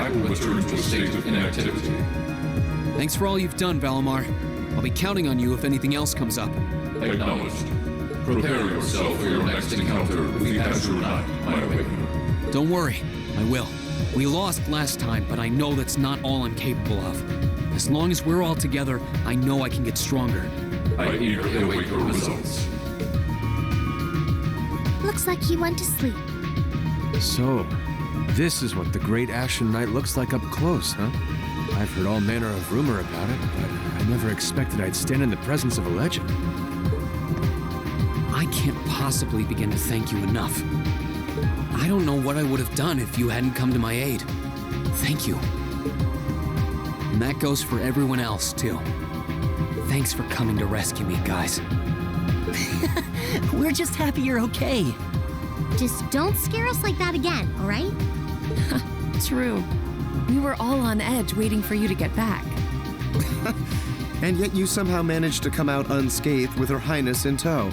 counterattack will return to a state of inactivity. Thanks for all you've done, Valimar. I'll be counting on you if anything else comes up. Acknowledged. Prepare yourself for your next encounter with the Azure Knight, my awakener. Don't worry, I will. We lost last time, but I know that's not all I'm capable of. As long as we're all together, I know I can get stronger. I eagerly await your results. Looks like he went to sleep. So, this is what the Great Ashen Knight looks like up close, huh? I've heard all manner of rumor about it, but I never expected I'd stand in the presence of a legend. I can't possibly begin to thank you enough. I don't know what I would have done if you hadn't come to my aid. Thank you. And that goes for everyone else, too. Thanks for coming to rescue me, guys. We're just happy you're okay. Just don't scare us like that again, all right? True. We were all on edge waiting for you to get back. And yet you somehow managed to come out unscathed with Her Highness in tow.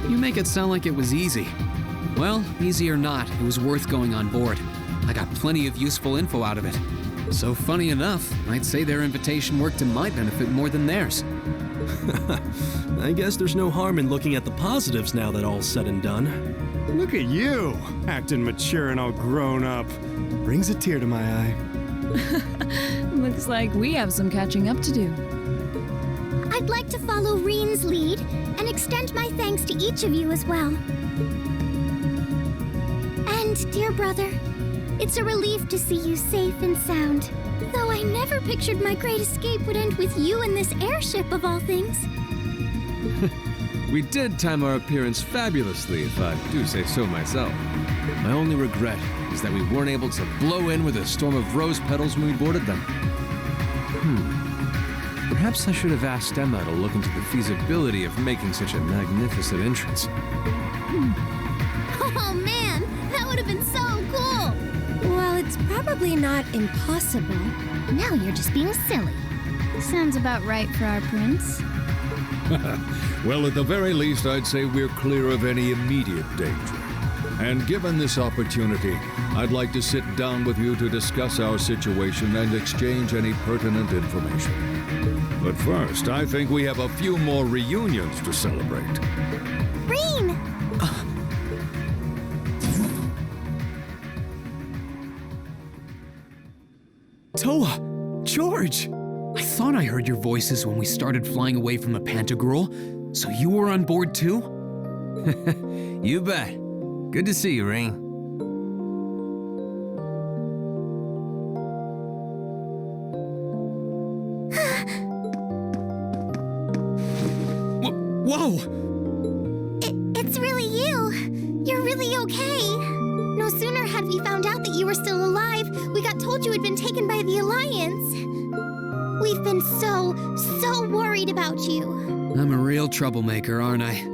You make it sound like it was easy. Well, easy or not, it was worth going on board. I got plenty of useful info out of it. So funny enough, I'd say their invitation worked to my benefit more than theirs. I guess there's no harm in looking at the positives now that all's said and done. Look at you, acting mature and all grown up. Brings a tear to my eye. Looks like we have some catching up to do. I'd like to follow Rean's lead and extend my thanks to each of you as well. And, dear brother, it's a relief to see you safe and sound. Though I never pictured my great escape would end with you in this airship of all things. We did time our appearance fabulously, if I do say so myself. My only regret is that we weren't able to blow in with a storm of rose petals when we boarded them. Perhaps I should have asked Emma to look into the feasibility of making such a magnificent entrance. Oh man, that would have been so cool! Well, it's probably not impossible. Now you're just being silly. Sounds about right for our prince. Well, at the very least, I'd say we're clear of any immediate danger. And given this opportunity, I'd like to sit down with you to discuss our situation and exchange any pertinent information. But first, I think we have a few more reunions to celebrate. Rean! Toa! George! I thought I heard your voices when we started flying away from the Pantagruel, so you were on board too? You bet. Good to see you, Rean. Whoa! It's really you. You're really okay. No sooner had we found out that you were still alive, we got told you had been taken by the Alliance. We've been so worried about you. I'm a real troublemaker, aren't I?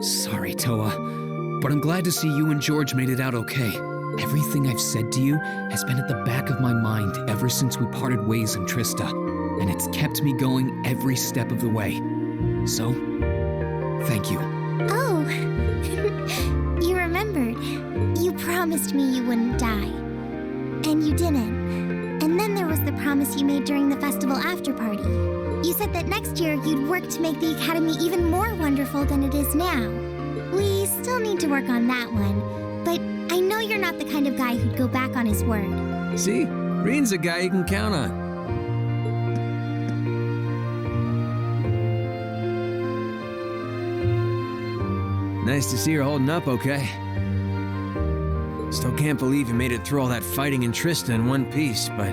Sorry, Toa. But I'm glad to see you and George made it out okay. Everything I've said to you has been at the back of my mind ever since we parted ways in Trista, and it's kept me going every step of the way. So, thank you. Oh, you remembered. You promised me you wouldn't die. And you didn't. And then there was the promise you made during the festival after party. You said that next year you'd work to make the Academy even more wonderful than it is now. We still need to work on that one, but I know you're not the kind of guy who'd go back on his word. See? Rean's a guy you can count on. Nice to see you're holding up okay. Still can't believe you made it through all that fighting in Trista in one piece, but...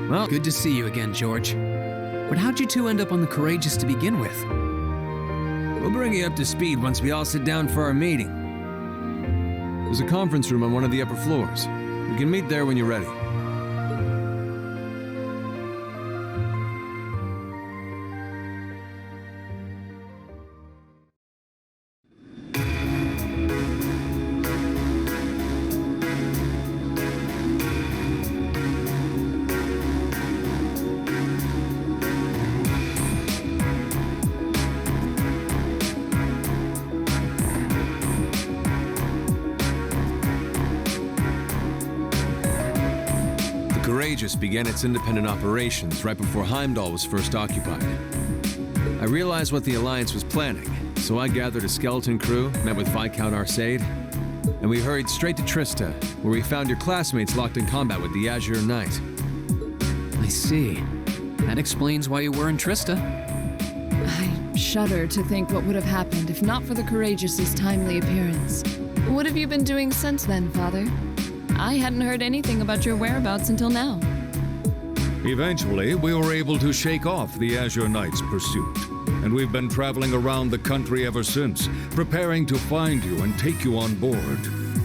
Well, good to see you again, George. But how'd you two end up on the Courageous to begin with? we'll bring you up to speed once we all sit down for our meeting. There's a conference room on one of the upper floors. We can meet there when you're ready. Courageous began its independent operations right before Heimdallr was first occupied. I realized what the Alliance was planning, so I gathered a skeleton crew, met with Viscount Arcade, and we hurried straight to Trista, where we found your classmates locked in combat with the Azure Knight. I see. That explains why you were in Trista. I shudder to think what would have happened if not for the Courageous's timely appearance. What have you been doing since then, Father? I hadn't heard anything about your whereabouts until now. Eventually, we were able to shake off the Azure Knight's pursuit, and we've been traveling around the country ever since, preparing to find you and take you on board.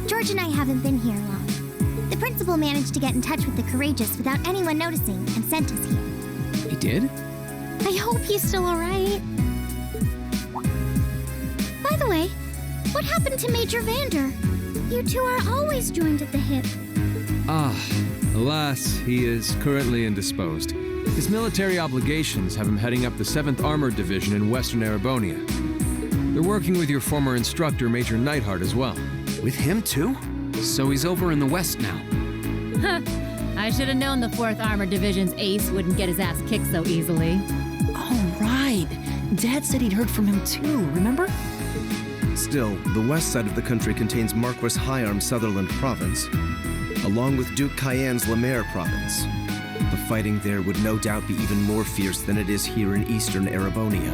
George and I haven't been here long. The principal managed to get in touch with the Courageous without anyone noticing and sent us here. He did? I hope he's still alright. By the way, what happened to Major Vander? You two are always joined at the hip. Alas, he is currently indisposed. His military obligations have him heading up the 7th Armored Division in western Erebonia. They're working with your former instructor, Major Neidhart, as well. With him too? So he's over in the west now. Huh. I should have known the 4th Armored Division's ace wouldn't get his ass kicked so easily. Oh, right. Dad said he'd heard from him too, remember? Still, the west side of the country contains Marquis Hyarm's Sutherland province, along with Duke Cayenne's Lemaire province. The fighting there would no doubt be even more fierce than it is here in eastern Erebonia.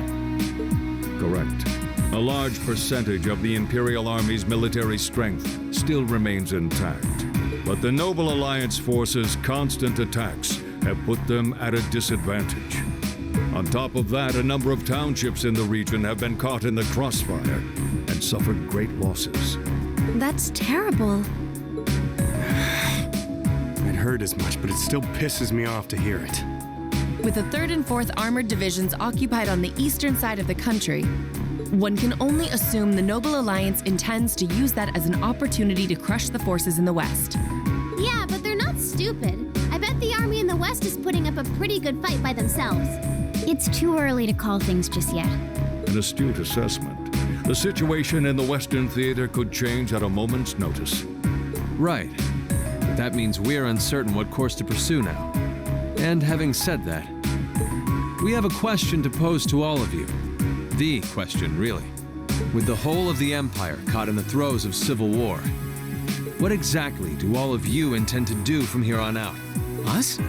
Correct. A large percentage of the Imperial Army's military strength still remains intact, but the Noble Alliance forces' constant attacks have put them at a disadvantage. On top of that, a number of townships in the region have been caught in the crossfire and suffered great losses. That's terrible. I'd heard as much, but it still pisses me off to hear it. With the 3rd and 4th Armored Divisions occupied on the eastern side of the country, one can only assume the Noble Alliance intends to use that as an opportunity to crush the forces in the west. Yeah, but they're not stupid. I bet the army in the west is putting up a pretty good fight by themselves. It's too early to call things just yet. An astute assessment. The situation in the Western Theater could change at a moment's notice. Right. But that means we're uncertain what course to pursue now. And having said that, we have a question to pose to all of you. The question, really. With the whole of the Empire caught in the throes of civil war, what exactly do all of you intend to do from here on out? Us?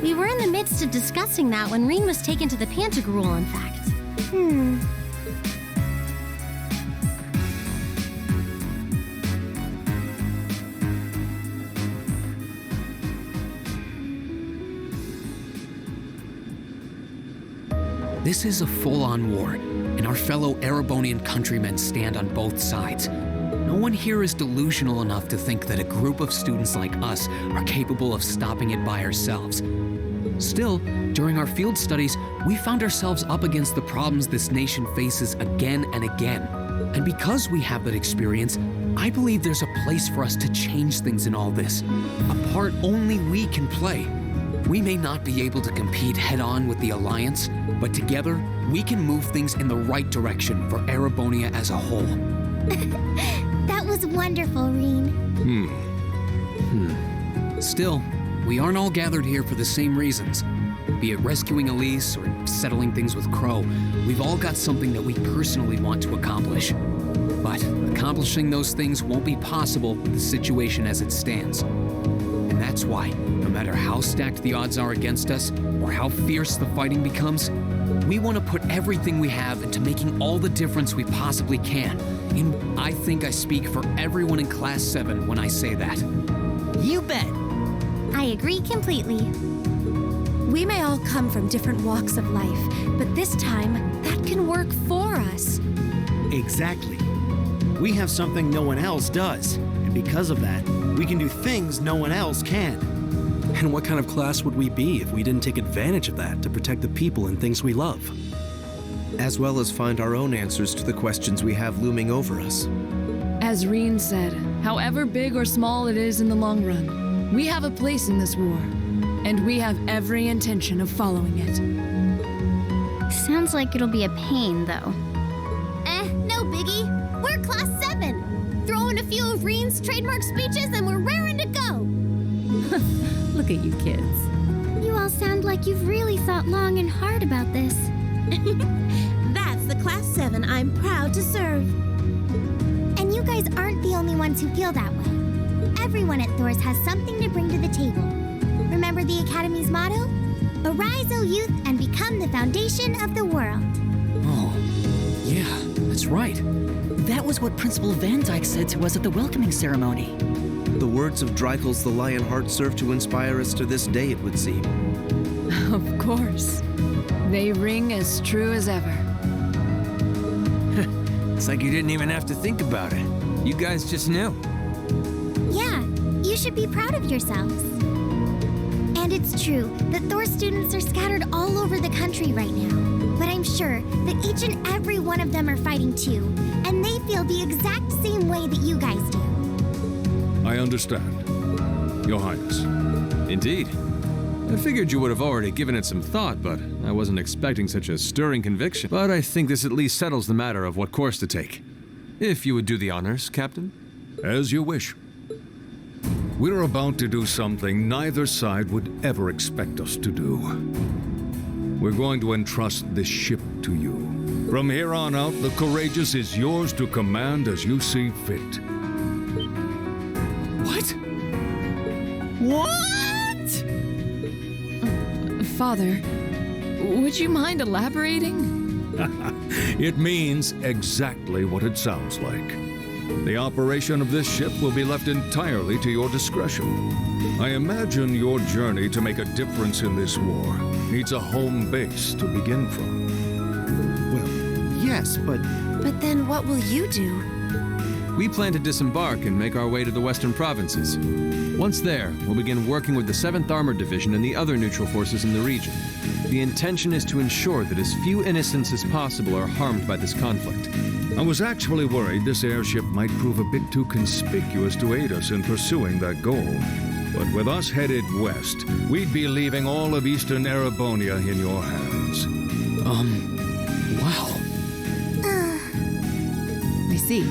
We were in the midst of discussing that when Rean was taken to the Pantagruel, in fact. This is a full-on war, and our fellow Erebonian countrymen stand on both sides. No one here is delusional enough to think that a group of students like us are capable of stopping it by ourselves. Still, during our field studies, we found ourselves up against the problems this nation faces again and again. And because we have that experience, I believe there's a place for us to change things in all this. A part only we can play. We may not be able to compete head-on with the Alliance, but together, we can move things in the right direction for Erebonia as a whole. That was wonderful, Rean. Still, we aren't all gathered here for the same reasons. Be it rescuing Elise or settling things with Crow, we've all got something that we personally want to accomplish. But accomplishing those things won't be possible with the situation as it stands. And that's why, no matter how stacked the odds are against us, or how fierce the fighting becomes, we want to put everything we have into making all the difference we possibly can. And I think I speak for everyone in Class 7 when I say that. You bet. I agree completely. We may all come from different walks of life, but this time, that can work for us. Exactly. We have something no one else does, and because of that, we can do things no one else can. And what kind of class would we be if we didn't take advantage of that to protect the people and things we love? As well as find our own answers to the questions we have looming over us. As Rean said, however big or small it is in the long run, we have a place in this war, and we have every intention of following it. Sounds like it'll be a pain, though. No biggie. We're Class 7. Throw in a few of Rean's trademark speeches and we're raring to go. Look at you kids. all sound like you've really thought long and hard about this. That's the Class 7 I'm proud to serve. And you guys aren't the only ones who feel that way. Everyone at Thor's has something to bring to the table. Remember the Academy's motto? Arise, O youth, and become the foundation of the world. Oh, yeah, that's right. That was what Principal Van Dyke said to us at the welcoming ceremony. The words of Dreikel's the Lionheart serve to inspire us to this day, it would seem. Of course. They ring as true as ever. It's like you didn't even have to think about it. You guys just knew. Yeah, you should be proud of yourselves. And it's true that Thor students are scattered all over the country right now. But I'm sure that each and every one of them are fighting too, and they feel the exact same way that you guys do. I understand, Your Highness. Indeed. I figured you would have already given it some thought, but I wasn't expecting such a stirring conviction. But I think this at least settles the matter of what course to take. If you would do the honors, Captain. As you wish. We're about to do something neither side would ever expect us to do. We're going to entrust this ship to you. From here on out, the Courageous is yours to command as you see fit. What? What? Father, would you mind elaborating? It means exactly what it sounds like. The operation of this ship will be left entirely to your discretion. I imagine your journey to make a difference in this war needs a home base to begin from. Well, yes, but... But then what will you do? We plan to disembark and make our way to the western provinces. Once there, we'll begin working with the 7th Armored Division and the other neutral forces in the region. The intention is to ensure that as few innocents as possible are harmed by this conflict. I was actually worried this airship might prove a bit too conspicuous to aid us in pursuing that goal. But with us headed west, we'd be leaving all of eastern Erebonia in your hands. Wow. I see.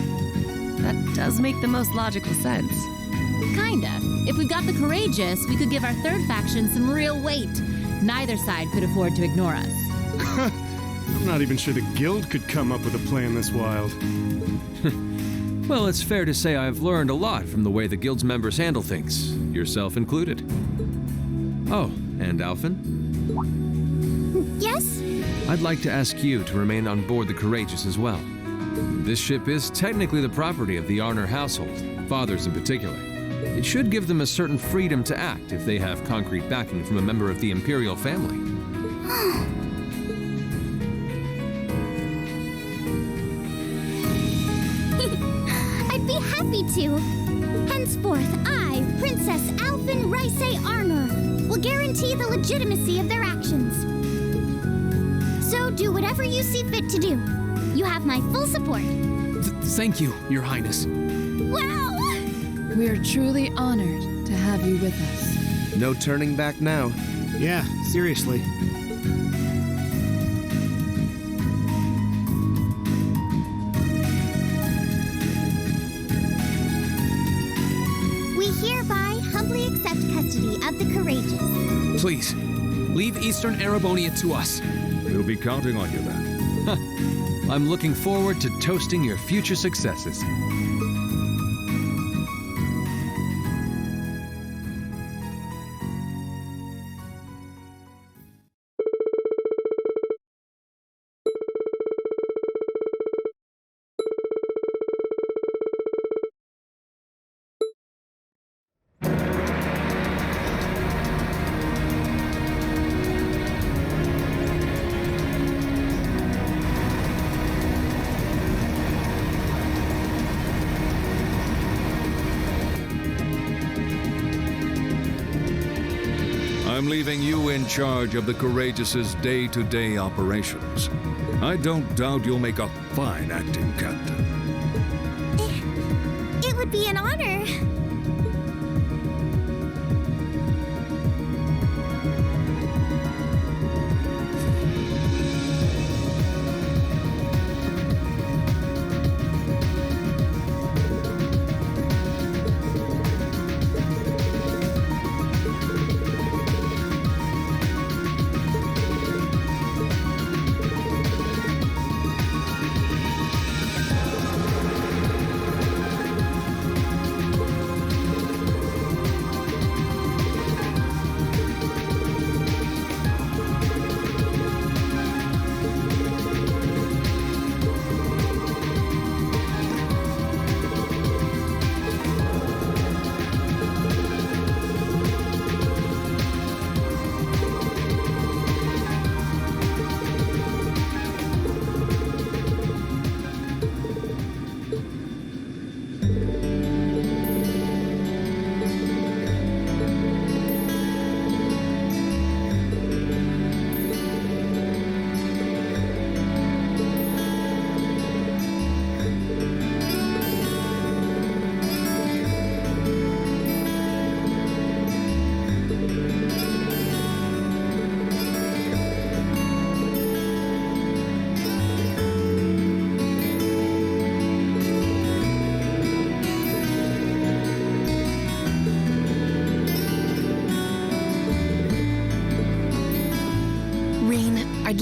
That does make the most logical sense. Kinda. If we got the Courageous, we could give our third faction some real weight. Neither side could afford to ignore us. I'm not even sure the Guild could come up with a plan this wild. Well, it's fair to say I've learned a lot from the way the Guild's members handle things, yourself included. Oh, and Alphen? Yes? I'd like to ask you to remain on board the Courageous as well. This ship is technically the property of the Arner household, fathers in particular. It should give them a certain freedom to act if they have concrete backing from a member of the Imperial family. I'd be happy to. Henceforth, I, Princess Alphen Reise Arner, will guarantee the legitimacy of their actions. So do whatever you see fit to do. You have my full support. Thank you, Your Highness. Wow! We're truly honored to have you with us. No turning back now. Yeah, seriously. We hereby humbly accept custody of the Courageous. Please, leave Eastern Erebonia to us. We'll be counting on you then. I'm looking forward to toasting your future successes. I'm leaving you in charge of the Courageous's day-to-day operations. I don't doubt you'll make a fine acting captain. It would be an honor.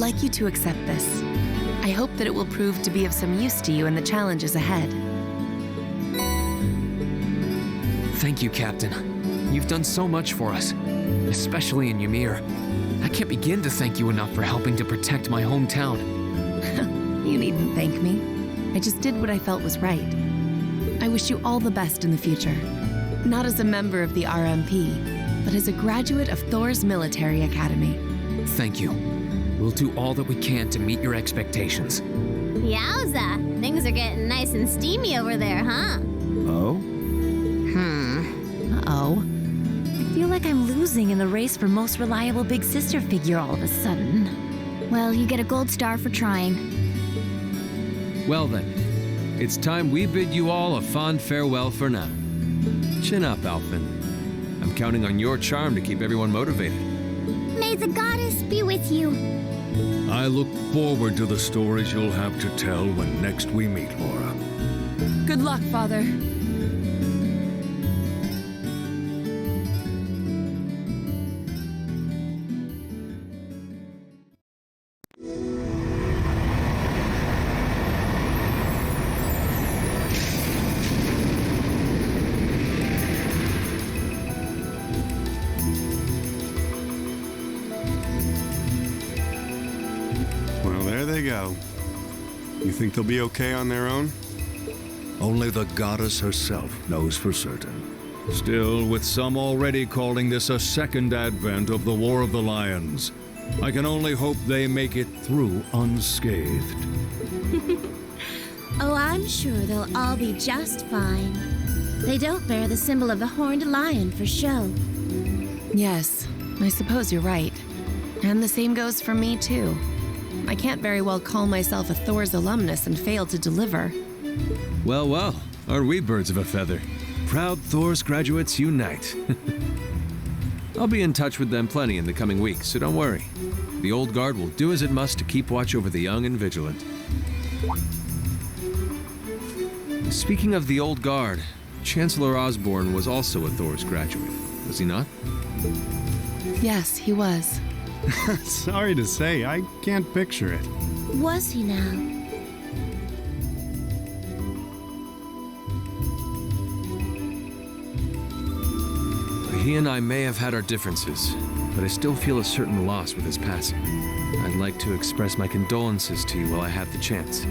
like you to accept this. I hope that it will prove to be of some use to you in the challenges ahead. Thank you, Captain. You've done so much for us, especially in Ymir. I can't begin to thank you enough for helping to protect my hometown. You needn't thank me. I just did what I felt was right. I wish you all the best in the future. Not as a member of the RMP, but as a graduate of Thor's military academy. Thank you. We'll do all that we can to meet your expectations. Yowza! Things are getting nice and steamy over there, huh? Oh? Uh-oh. I feel like I'm losing in the race for most reliable big sister figure all of a sudden. Well, you get a gold star for trying. Well then, it's time we bid you all a fond farewell for now. Chin up, Alphen. I'm counting on your charm to keep everyone motivated. May the goddess be with you. I look forward to the stories you'll have to tell when next we meet, Laura. Good luck, Father. Well, there they go. You think they'll be okay on their own? Only the goddess herself knows for certain. Still, with some already calling this a second advent of the War of the Lions, I can only hope they make it through unscathed. Oh, I'm sure they'll all be just fine. They don't bear the symbol of the horned lion for show. Yes, I suppose you're right. And the same goes for me, too. I can't very well call myself a Thor's alumnus and fail to deliver. Well, well, aren't we birds of a feather? Proud Thor's graduates unite. I'll be in touch with them plenty in the coming weeks, so don't worry. The Old Guard will do as it must to keep watch over the young and vigilant. Speaking of the Old Guard, Chancellor Osborne was also a Thor's graduate, was he not? Yes, he was. Sorry to say, I can't picture it. Was he now? He and I may have had our differences, but I still feel a certain loss with his passing. I'd like to express my condolences to you while I have the chance.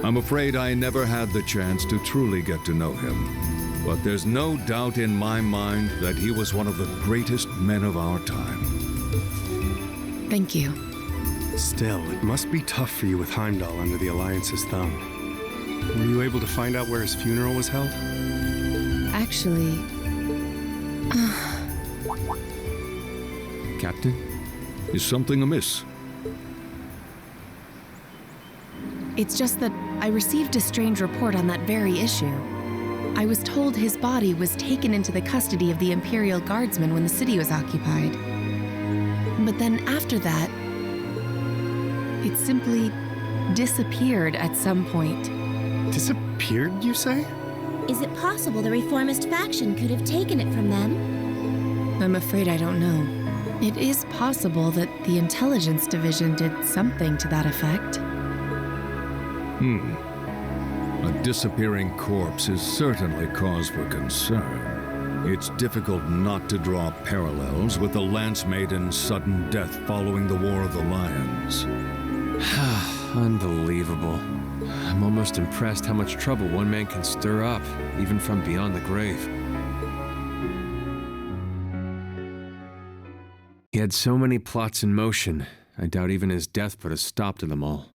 I'm afraid I never had the chance to truly get to know him, but there's no doubt in my mind that he was one of the greatest men of our time. Thank you. Still, it must be tough for you with Heimdallr under the Alliance's thumb. Were you able to find out where his funeral was held? Actually... Captain? Is something amiss? It's just that I received a strange report on that very issue. I was told his body was taken into the custody of the Imperial Guardsmen when the city was occupied. But then after that, it simply disappeared at some point. Disappeared, you say? Is it possible the reformist faction could have taken it from them? I'm afraid I don't know. It is possible that the intelligence division did something to that effect. A disappearing corpse is certainly cause for concern. It's difficult not to draw parallels with the Lance Maiden's sudden death following the War of the Lions. Unbelievable. I'm almost impressed how much trouble one man can stir up, even from beyond the grave. He had so many plots in motion, I doubt even his death put a stop to them all.